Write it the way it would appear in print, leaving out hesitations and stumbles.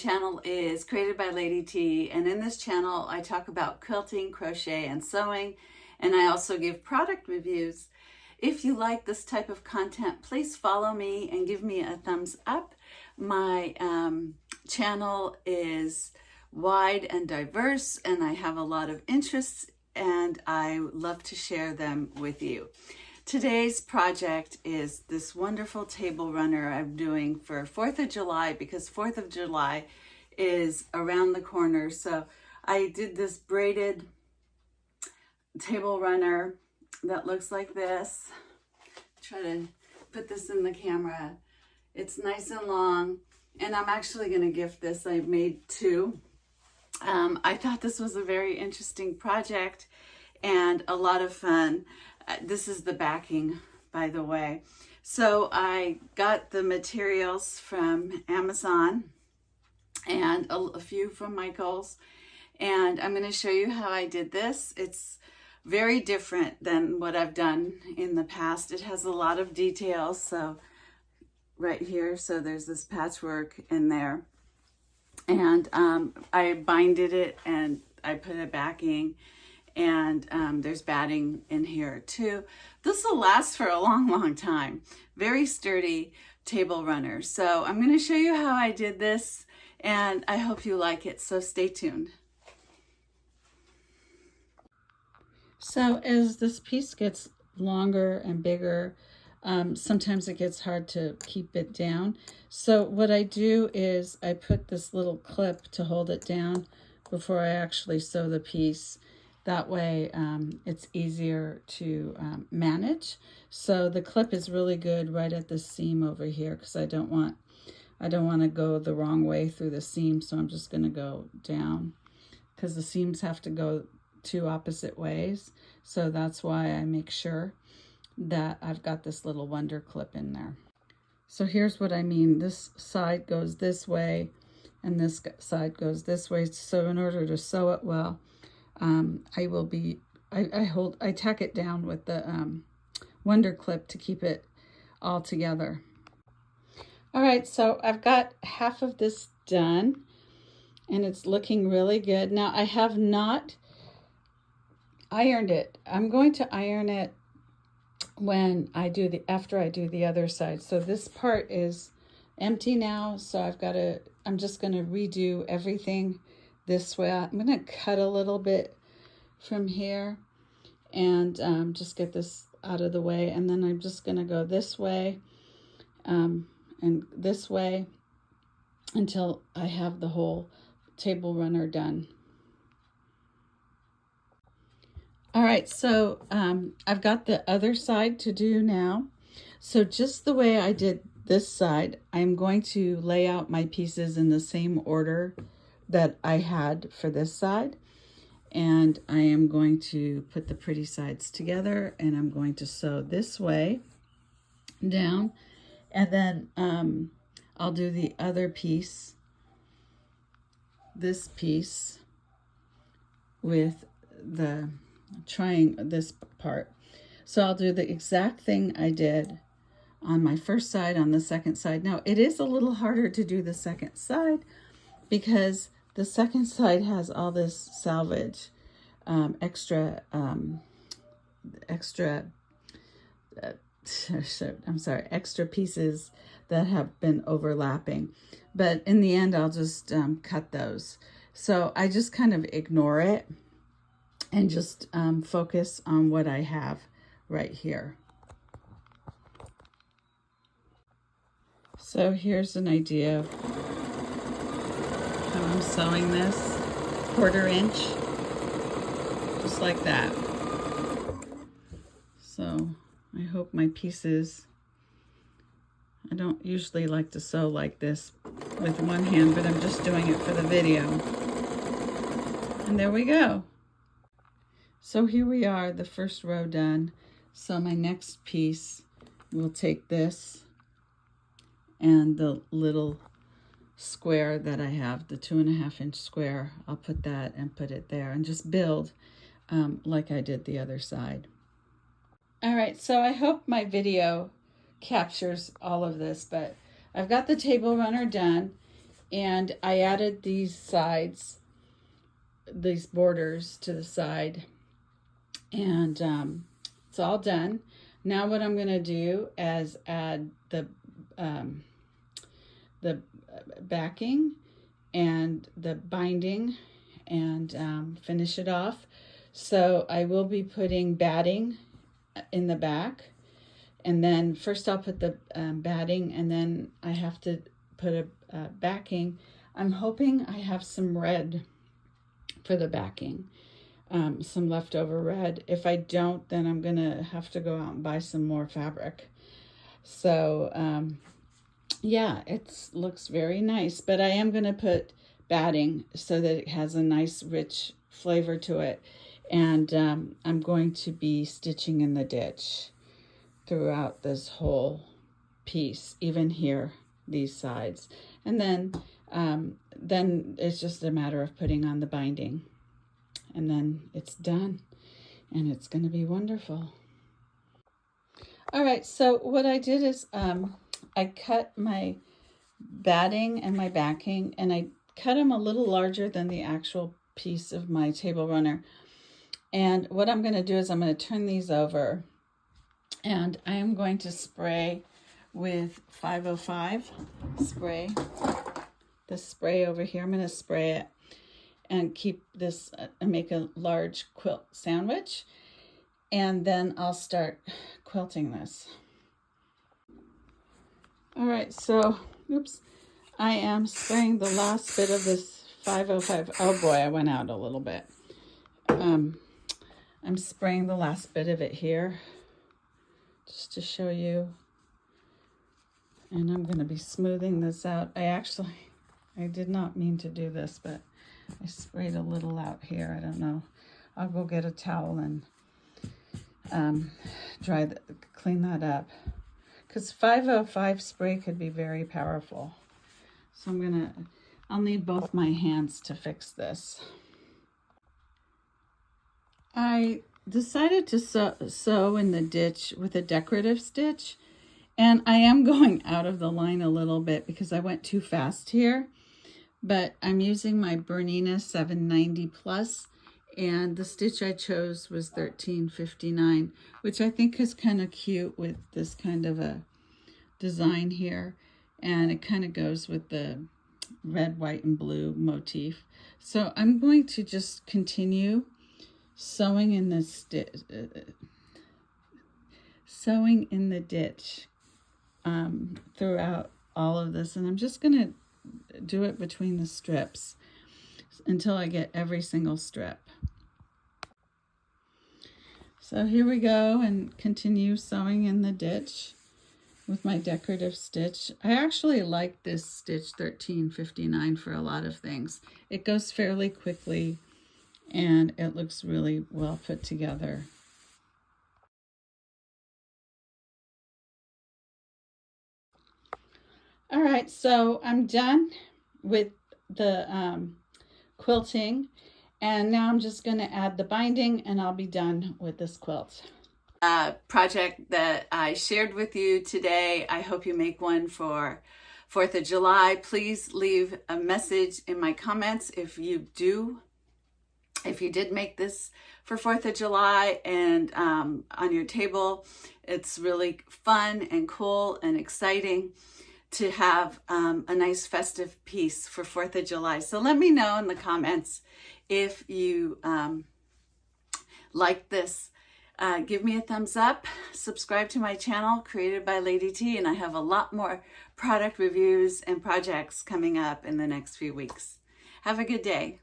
channel is Created by Lady T, and in this channel I talk about quilting, crochet, and sewing, and I also give product reviews. If you like this type of content, please follow me and give me a thumbs up. My channel is wide and diverse, and I have a lot of interests, and I love to share them with you. Today's project is this wonderful table runner I'm doing for 4th of July, because 4th of July is around the corner. So I did this braided table runner that looks like this. Try to put this in the camera. It's nice and long, and I'm actually going to gift this. I made two. I thought this was a very interesting project and a lot of fun. This is the backing, by the way. So I got the materials from Amazon and a few from Michaels, and I'm going to show you how I did this. It's very different than what I've done in the past. It has a lot of details. So right here, so there's this patchwork in there, and I binded it and I put a backing, and there's batting in here too. This will last for a long time. Very sturdy table runner. So I'm going to show you how I did this, and I hope you like it, so stay tuned. So as this piece gets longer and bigger, sometimes it gets hard to keep it down. So what I do is I put this little clip to hold it down before I actually sew the piece. That way it's easier to manage. So the clip is really good right at the seam over here, because I don't want to go the wrong way through the seam. So I'm just going to go down, because the seams have to go two opposite ways. So that's why I make sure that I've got this little wonder clip in there. So here's what I mean. This side goes this way and this side goes this way. So in order to sew it well, I tack it down with the wonder clip to keep it all together. All right, so I've got half of this done, and it's looking really good. Now I have not ironed it. I'm going to iron it when I do after I do the other side. So this part is empty now, so I'm just gonna redo everything this way. I'm gonna cut a little bit from here and just get this out of the way, and then I'm just gonna go this way and this way until I have the whole table runner done. All right, so I've got the other side to do now. So just the way I did this side, I'm going to lay out my pieces in the same order that I had for this side. And I am going to put the pretty sides together, and I'm going to sew this way down. And then I'll do the other piece, this piece, with the trying this part. So I'll do the exact thing I did on my first side on the second side. Now it is a little harder to do the second side, because the second side has all this salvage, extra pieces that have been overlapping. But in the end, I'll just cut those. So I just kind of ignore it and just focus on what I have right here. So here's an idea of how I'm sewing this, 1/4 inch, just like that. So I hope my pieces, I don't usually like to sew like this with one hand, but I'm just doing it for the video. And there we go. So here we are, the first row done. So my next piece, will take this and the little square that I have, the 2.5 inch square, I'll put that and put it there and just build like I did the other side. All right, so I hope my video captures all of this, but I've got the table runner done, And I added these sides, these borders to the side, and it's all done. Now what I'm going to do is add the backing and the binding and finish it off. So I will be putting batting in the back, and then first I'll put the batting, and then I have to put a backing. I'm hoping I have some red for the backing, some leftover red. If I don't, then I'm gonna have to go out and buy some more fabric. So yeah, it looks very nice, but I am gonna put batting so that it has a nice rich flavor to it. And I'm going to be stitching in the ditch throughout this whole piece, even here, these sides. And then it's just a matter of putting on the binding, and then it's done, and it's going to be wonderful. All right, so what I did is I cut my batting and my backing, and I cut them a little larger than the actual piece of my table runner. And what I'm going to do is I'm going to turn these over, and I am going to spray with 505 spray. The spray over here, I'm going to spray it and keep this and make a large quilt sandwich, and then I'll start quilting this. All right, so oops, I am spraying the last bit of this 505. Oh boy, I went out a little bit. I'm spraying the last bit of it here just to show you, and I'm going to be smoothing this out. I did not mean to do this, but I sprayed a little out here. I don't know. I'll go get a towel and clean that up, because 505 spray could be very powerful. So I'll need both my hands to fix this. I decided to sew in the ditch with a decorative stitch, and I am going out of the line a little bit because I went too fast here, but I'm using my Bernina 790 plus, and the stitch I chose was 1359, which I think is kind of cute with this kind of a design here, and it kind of goes with the red, white, and blue motif. So I'm going to just continue sewing in the ditch throughout all of this, and I'm just going to do it between the strips until I get every single strip. So here we go, and continue sewing in the ditch with my decorative stitch. I actually like this stitch 1359 for a lot of things. It goes fairly quickly, and it looks really well put together. All right, so I'm done with the quilting, and now I'm just going to add the binding, and I'll be done with this quilt. Project that I shared with you today. I hope you make one for 4th of July. Please leave a message in my comments if you did make this for 4th of July and on your table. It's really fun and cool and exciting to have a nice festive piece for 4th of July. So let me know in the comments if you like this. Give me a thumbs up, subscribe to my channel, Created by Lady T, and I have a lot more product reviews and projects coming up in the next few weeks. Have a good day.